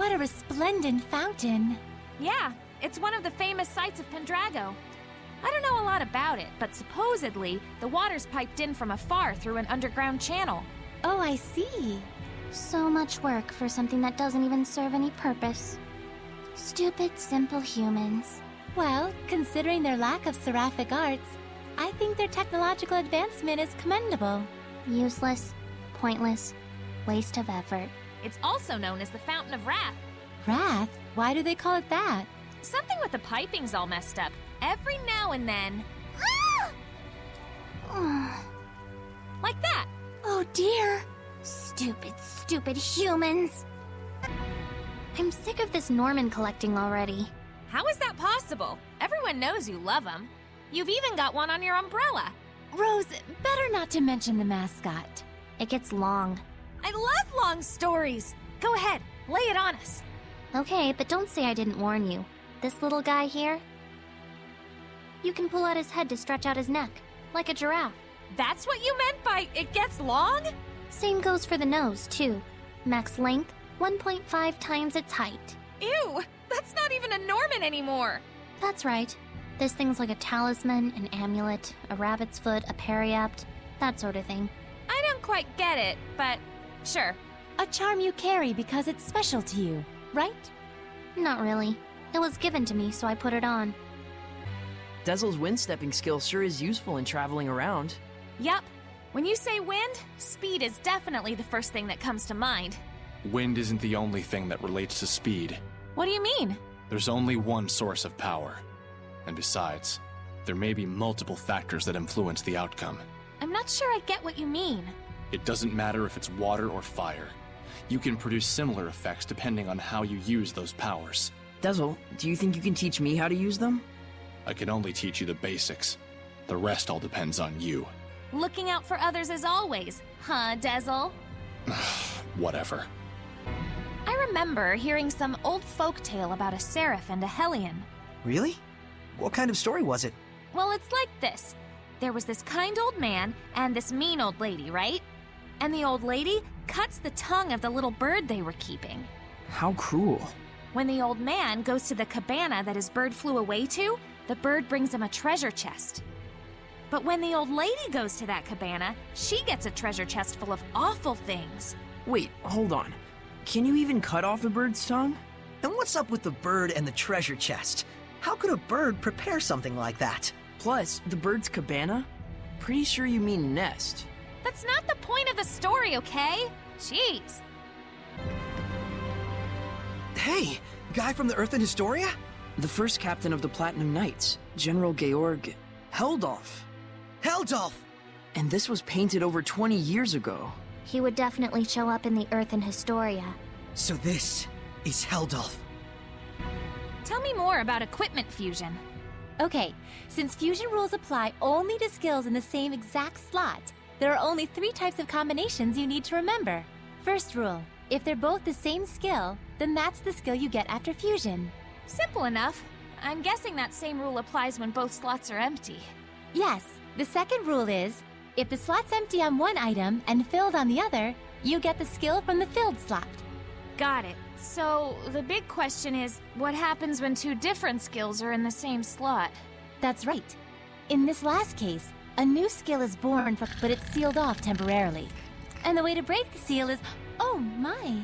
What a resplendent fountain. Yeah, it's one of the famous sights of Pendrago. I don't know a lot about it, but supposedly, the water's piped in from afar through an underground channel. Oh, I see. So much work for something that doesn't even serve any purpose. Stupid, simple humans. Well, considering their lack of seraphic arts, I think their technological advancement is commendable. Useless, pointless, waste of effort. It's also known as the Fountain of Wrath. Wrath? Why do they call it that? Something with the piping's all messed up. Every now and then. Like that. Oh dear. Stupid, stupid humans. I'm sick of this Norman collecting already. How is that possible? Everyone knows you love him. You've even got one on your umbrella. Rose, better not to mention the mascot. It gets long. I love long stories. Go ahead, lay it on us. Okay, but don't say I didn't warn you. This little guy here, you can pull out his head to stretch out his neck, like a giraffe. That's what you meant by it gets long? Same goes for the nose, too. Max length, 1.5 times its height. Ew, that's not even a Norman anymore. That's right. This thing's like a talisman, an amulet, a rabbit's foot, a periapt, that sort of thing. I don't quite get it, but sure. A charm you carry because it's special to you, right? Not really. It was given to me, so I put it on. Dezel's wind-stepping skill sure is useful in traveling around. Yup. When you say wind, speed is definitely the first thing that comes to mind. Wind isn't the only thing that relates to speed. What do you mean? There's only one source of power. And besides, there may be multiple factors that influence the outcome. I'm not sure I get what you mean. It doesn't matter if it's water or fire. You can produce similar effects depending on how you use those powers. Dezel, do you think you can teach me how to use them? I can only teach you the basics. The rest all depends on you. Looking out for others as always, huh, Dezel? Whatever. I remember hearing some old folk tale about a seraph and a hellion. Really? What kind of story was it? Well, it's like this. There was this kind old man and this mean old lady, right? And the old lady cuts the tongue of the little bird they were keeping. How cruel. When the old man goes to the cabana that his bird flew away to, the bird brings him a treasure chest. But when the old lady goes to that cabana, she gets a treasure chest full of awful things. Wait, hold on. Can you even cut off a bird's tongue? And what's up with the bird and the treasure chest? How could a bird prepare something like that? Plus, the bird's cabana? Pretty sure you mean nest. That's not the point of the story, okay? Jeez. Hey, guy from the Earth and Historia? The first captain of the Platinum Knights, General Georg Heldolf. Heldolf! And this was painted over 20 years ago. He would definitely show up in the Earth and Historia. So this is Heldolf. Tell me more about equipment fusion. Okay, since fusion rules apply only to skills in the same exact slot, there are only 3 types of combinations you need to remember. First rule, if they're both the same skill, then that's the skill you get after fusion. Simple enough. I'm guessing that same rule applies when both slots are empty. Yes, the second rule is, if the slot's empty on one item and filled on the other, you get the skill from the filled slot. Got it. So, the big question is, what happens when 2 different skills are in the same slot? That's right. In this last case, a new skill is born, but it's sealed off temporarily. And the way to break the seal is, oh my.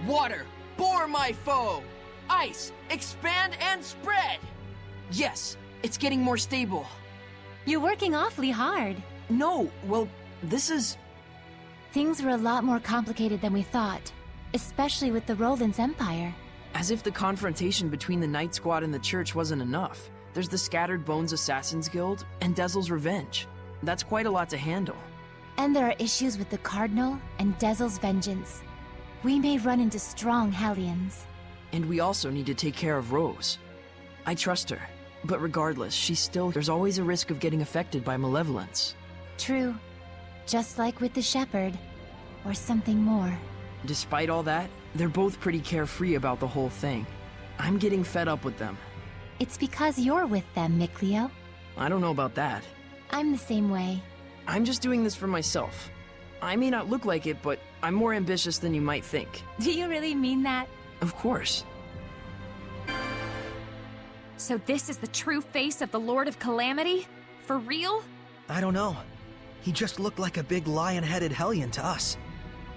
Water, bore my foe! Ice, expand and spread! Yes, it's getting more stable. You're working awfully hard. No, well, this is... Things were a lot more complicated than we thought, especially with the Roland's Empire. As if the confrontation between the Night Squad and the Church wasn't enough. There's the Scattered Bones Assassins Guild, and Dezel's Revenge. That's quite a lot to handle. And there are issues with the Cardinal and Dezel's Vengeance. We may run into strong Hellions. And we also need to take care of Rose. I trust her, but regardless, there's always a risk of getting affected by malevolence. True. Just like with the Shepherd. Or something more. Despite all that, they're both pretty carefree about the whole thing. I'm getting fed up with them. It's because you're with them, Mikleo. I don't know about that. I'm the same way. I'm just doing this for myself. I may not look like it, but I'm more ambitious than you might think. Do you really mean that? Of course. So this is the true face of the Lord of Calamity? For real? I don't know. He just looked like a big lion-headed hellion to us.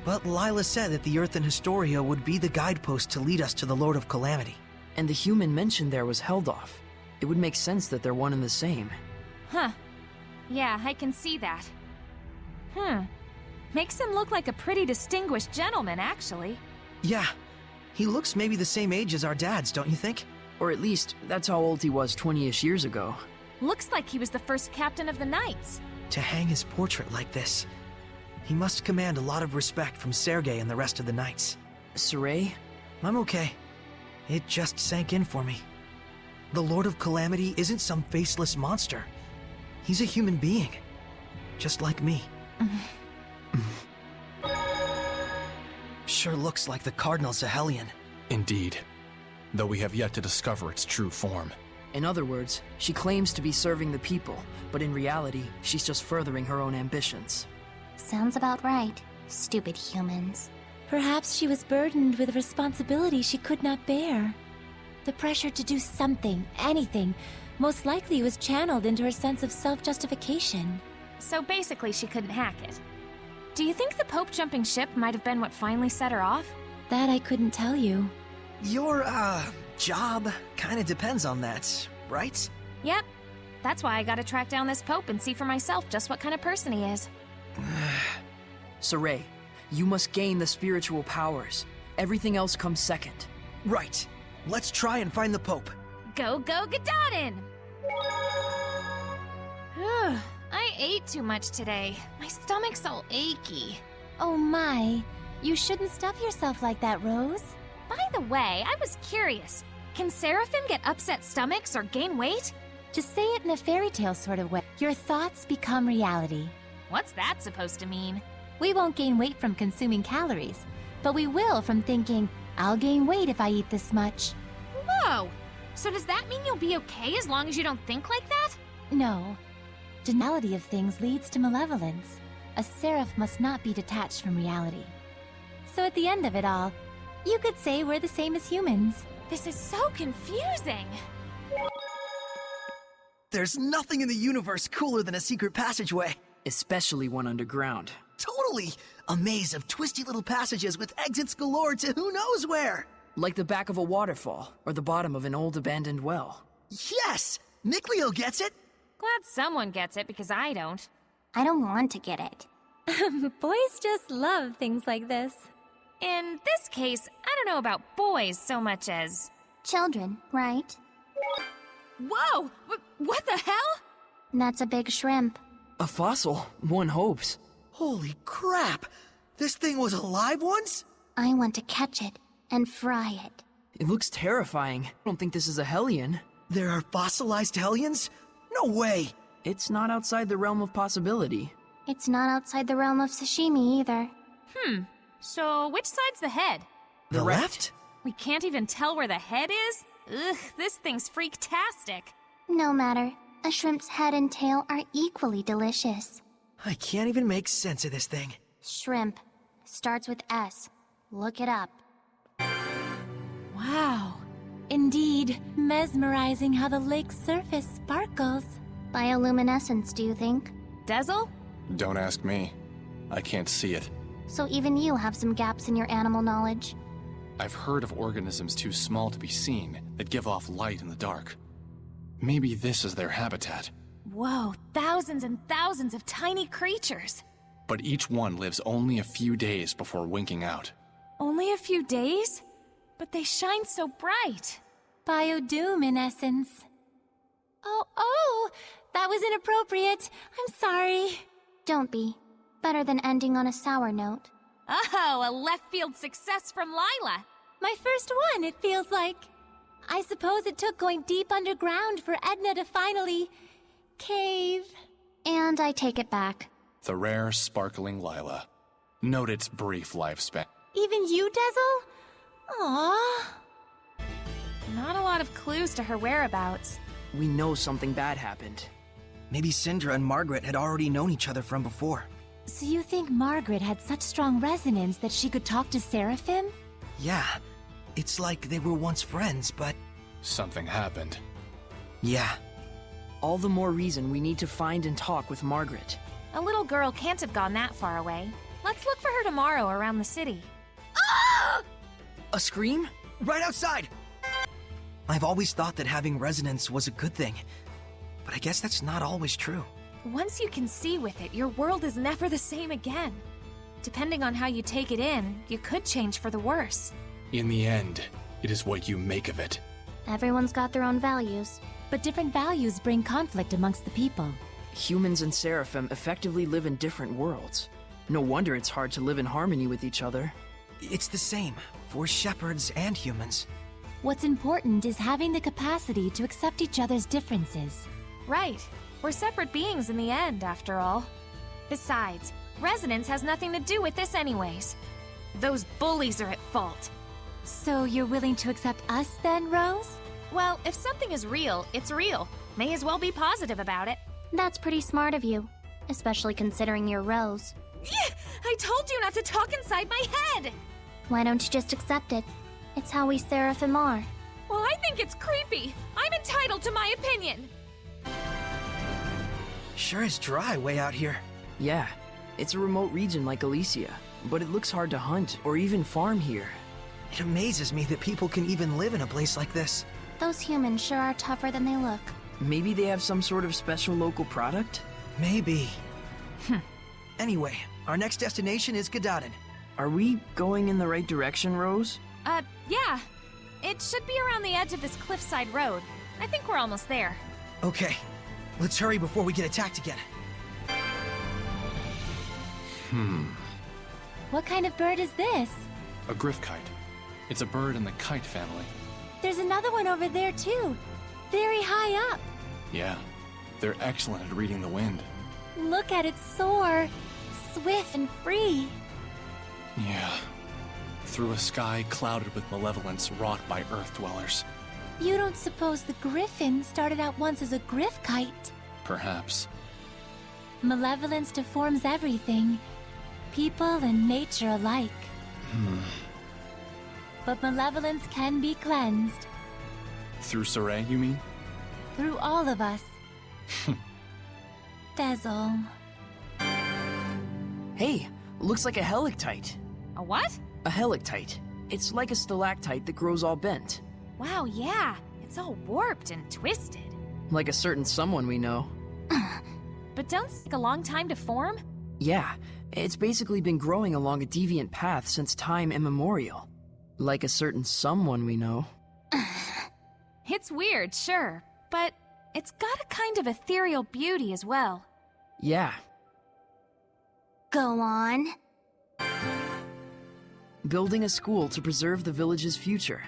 But Lila said that the Earth and Historia would be the guidepost to lead us to the Lord of Calamity. And the human mentioned there was held off. It would make sense that they're one and the same. Huh. Yeah, I can see that. Makes him look like a pretty distinguished gentleman, actually. Yeah, he looks maybe the same age as our dads, don't you think? Or at least, that's how old he was 20-ish years ago. Looks like he was the first captain of the Knights. To hang his portrait like this, he must command a lot of respect from Sergei and the rest of the Knights. Saray? I'm okay. It just sank in for me. The Lord of Calamity isn't some faceless monster. He's a human being. Just like me. Sure looks like the Cardinal's a hellion. Indeed. Though we have yet to discover its true form. In other words, she claims to be serving the people, but in reality, she's just furthering her own ambitions. Sounds about right. Stupid humans. Perhaps she was burdened with a responsibility she could not bear. The pressure to do something, anything, most likely was channeled into her sense of self-justification. So basically she couldn't hack it. Do you think the Pope jumping ship might have been what finally set her off? That I couldn't tell you. Your, job kinda depends on that, right? Yep. That's why I gotta track down this Pope and see for myself just what kind of person he is. Saray, you must gain the spiritual powers. Everything else comes second. Right. Let's try and find the Pope. Go, go, Gadadin! I ate too much today. My stomach's all achy. Oh my, you shouldn't stuff yourself like that, Rose. By the way, I was curious. Can Seraphim get upset stomachs or gain weight? To say it in a fairy tale sort of way, your thoughts become reality. What's that supposed to mean? We won't gain weight from consuming calories, but we will from thinking, I'll gain weight if I eat this much. Whoa! So does that mean you'll be okay as long as you don't think like that? No. Duality of things leads to malevolence. A seraph must not be detached from reality. So at the end of it all, you could say we're the same as humans. This is so confusing. There's nothing in the universe cooler than a secret passageway. Especially one underground. Totally! A maze of twisty little passages with exits galore to who knows where! Like the back of a waterfall, or the bottom of an old abandoned well. Yes! Nickleo gets it! Glad someone gets it because I don't. I don't want to get it. Boys just love things like this. In this case, I don't know about boys so much as... Children, right? Whoa! What the hell? That's a big shrimp. A fossil, one hopes. Holy crap! This thing was alive once? I want to catch it and fry it. It looks terrifying. I don't think this is a hellion. There are fossilized hellions? No way! It's not outside the realm of possibility. It's not outside the realm of sashimi either. So which side's the head? The left? We can't even tell where the head is? Ugh, this thing's freaktastic. No matter. A shrimp's head and tail are equally delicious. I can't even make sense of this thing. Shrimp. Starts with S. Look it up. Wow. Indeed, mesmerizing how the lake's surface sparkles. Bioluminescence, do you think? Dezel? Don't ask me. I can't see it. So even you have some gaps in your animal knowledge. I've heard of organisms too small to be seen that give off light in the dark. Maybe this is their habitat. Whoa, thousands and thousands of tiny creatures. But each one lives only a few days before winking out. Only a few days? But they shine so bright. Biodoom, in essence. Oh, that was inappropriate. I'm sorry. Don't be. Better than ending on a sour note. Oh, a left field success from Lila. My first one, it feels like. I suppose it took going deep underground for Edna to finally... cave. And I take it back. The rare, sparkling Lila. Note its brief lifespan. Even you, Dezel? Aww. Not a lot of clues to her whereabouts. We know something bad happened. Maybe Syndra and Margaret had already known each other from before. So you think Margaret had such strong resonance that she could talk to Seraphim? Yeah, it's like they were once friends, but Something happened. yeah. All the more reason we need to find and talk with Margaret. A little girl can't have gone that far away. Let's look for her tomorrow around the city. A scream? Right outside! I've always thought that having resonance was a good thing, but I guess that's not always true. Once you can see with it, your world is never the same again. Depending on how you take it in, you could change for the worse. In the end, it is what you make of it. Everyone's got their own values. But different values bring conflict amongst the people. Humans and Seraphim effectively live in different worlds. No wonder it's hard to live in harmony with each other. It's the same for shepherds and humans. What's important is having the capacity to accept each other's differences. Right. We're separate beings in the end, after all. Besides, resonance has nothing to do with this anyways. Those bullies are at fault. So you're willing to accept us then, Rose? Well, if something is real, it's real. May as well be positive about it. That's pretty smart of you, especially considering you're Rose. Yeah, I told you not to talk inside my head! Why don't you just accept it? It's how we Seraphim are. Well, I think it's creepy. I'm entitled to my opinion. Sure is dry way out here. Yeah, it's a remote region like Elysia, but it looks hard to hunt or even farm here. It amazes me that people can even live in a place like this. Those humans sure are tougher than they look. Maybe they have some sort of special local product? Maybe. Anyway, our next destination is Gadaden. Are we going in the right direction, Rose? Yeah. It should be around the edge of this cliffside road. I think we're almost there. Okay, let's hurry before we get attacked again. What kind of bird is this? A griffkite. It's a bird in the kite family. There's another one over there too. Very high up. Yeah, they're excellent at reading the wind. Look at it soar. Swift and free. Yeah. Through a sky clouded with malevolence wrought by Earth dwellers. You don't suppose the griffin started out once as a griff kite? Perhaps. Malevolence deforms everything. People and nature alike. But malevolence can be cleansed. Through Saray, you mean? Through all of us. Dazzle. Hey, looks like a helictite. A what? A helictite. It's like a stalactite that grows all bent. Wow, yeah. It's all warped and twisted. Like a certain someone we know. But don't take a long time to form? Yeah, it's basically been growing along a deviant path since time immemorial. Like a certain someone we know. It's weird, sure, but it's got a kind of ethereal beauty as well. Yeah. Go on. Building a school to preserve the village's future.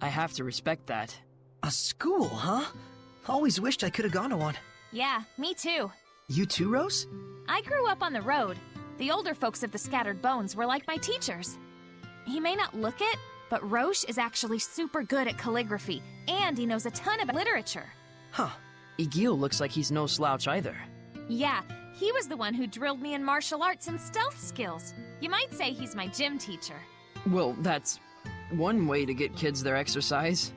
I have to respect that. A school, huh? Always wished I could have gone to one. Yeah, me too. You too, Rose? I grew up on the road. The older folks of the Scattered Bones were like my teachers. He may not look it, but Roche is actually super good at calligraphy, and he knows a ton about literature. Huh. Igil looks like he's no slouch either. Yeah, he was the one who drilled me in martial arts and stealth skills. You might say he's my gym teacher. Well, that's one way to get kids their exercise.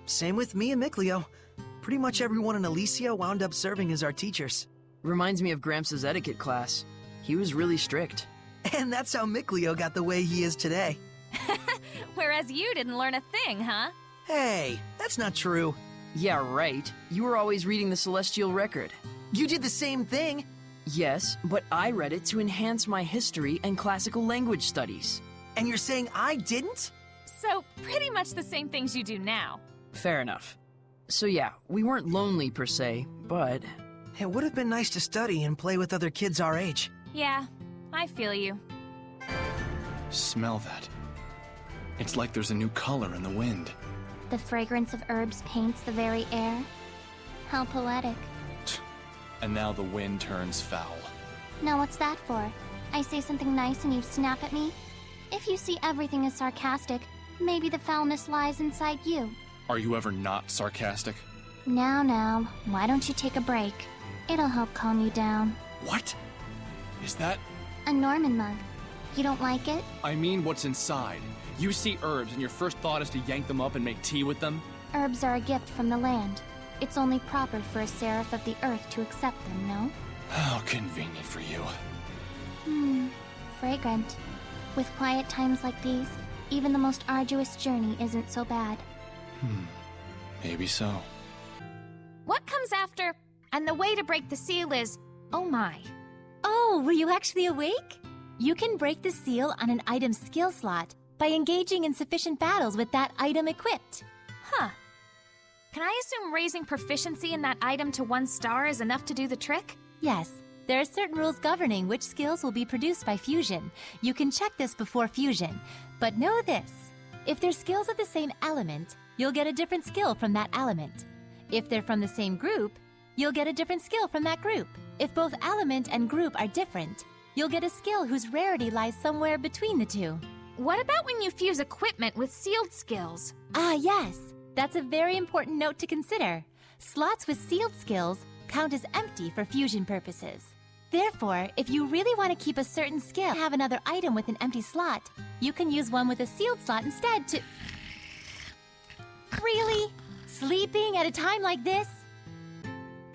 Same with me and Mikleo. Pretty much everyone in Elysia wound up serving as our teachers. Reminds me of Gramps' etiquette class. He was really strict. And that's how Mikleo got the way he is today. Whereas you didn't learn a thing, huh? Hey, that's not true. Yeah, right. You were always reading the Celestial Record. You did the same thing. Yes, but I read it to enhance my history and classical language studies. And you're saying I didn't? So, pretty much the same things you do now. Fair enough. So yeah, we weren't lonely per se, but... It would have been nice to study and play with other kids our age. Yeah, I feel you. Smell that. It's like there's a new color in the wind. The fragrance of herbs paints the very air. How poetic. And now the wind turns foul. Now what's that for? I say something nice and you snap at me? If you see everything as sarcastic, maybe the foulness lies inside you. Are you ever not sarcastic? Now, why don't you take a break? It'll help calm you down. What? Is that... A Norman mug. You don't like it? I mean what's inside. You see herbs and your first thought is to yank them up and make tea with them? Herbs are a gift from the land. It's only proper for a seraph of the earth to accept them, no? How convenient for you. Fragrant. With quiet times like these, even the most arduous journey isn't so bad. Maybe so. What comes after? And the way to break the seal is, oh my. Oh, were you actually awake? You can break the seal on an item's skill slot by engaging in sufficient battles with that item equipped. Huh. Can I assume raising proficiency in that item to 1 star is enough to do the trick? Yes, there are certain rules governing which skills will be produced by fusion. You can check this before fusion. But know this, if they're skills of the same element, you'll get a different skill from that element. If they're from the same group, you'll get a different skill from that group. If both element and group are different, you'll get a skill whose rarity lies somewhere between the two. What about when you fuse equipment with sealed skills? Ah, yes. That's a very important note to consider. Slots with sealed skills count as empty for fusion purposes. Therefore, if you really want to keep a certain skill and have another item with an empty slot, you can use one with a sealed slot instead to... Really? Sleeping at a time like this?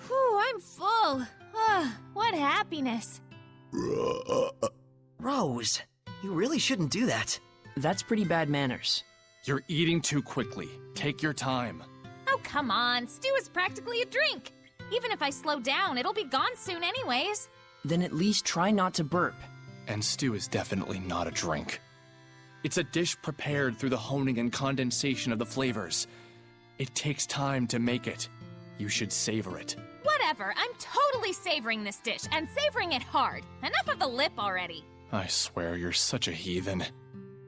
Whew, I'm full. Ah, what happiness. Rose, you really shouldn't do that. That's pretty bad manners. You're eating too quickly. Take your time. Oh, come on. Stew is practically a drink. Even if I slow down, it'll be gone soon anyways. Then at least try not to burp. And stew is definitely not a drink. It's a dish prepared through the honing and condensation of the flavors. It takes time to make it. You should savor it. Whatever. I'm totally savoring this dish, and savoring it hard. Enough of the lip already. I swear you're such a heathen.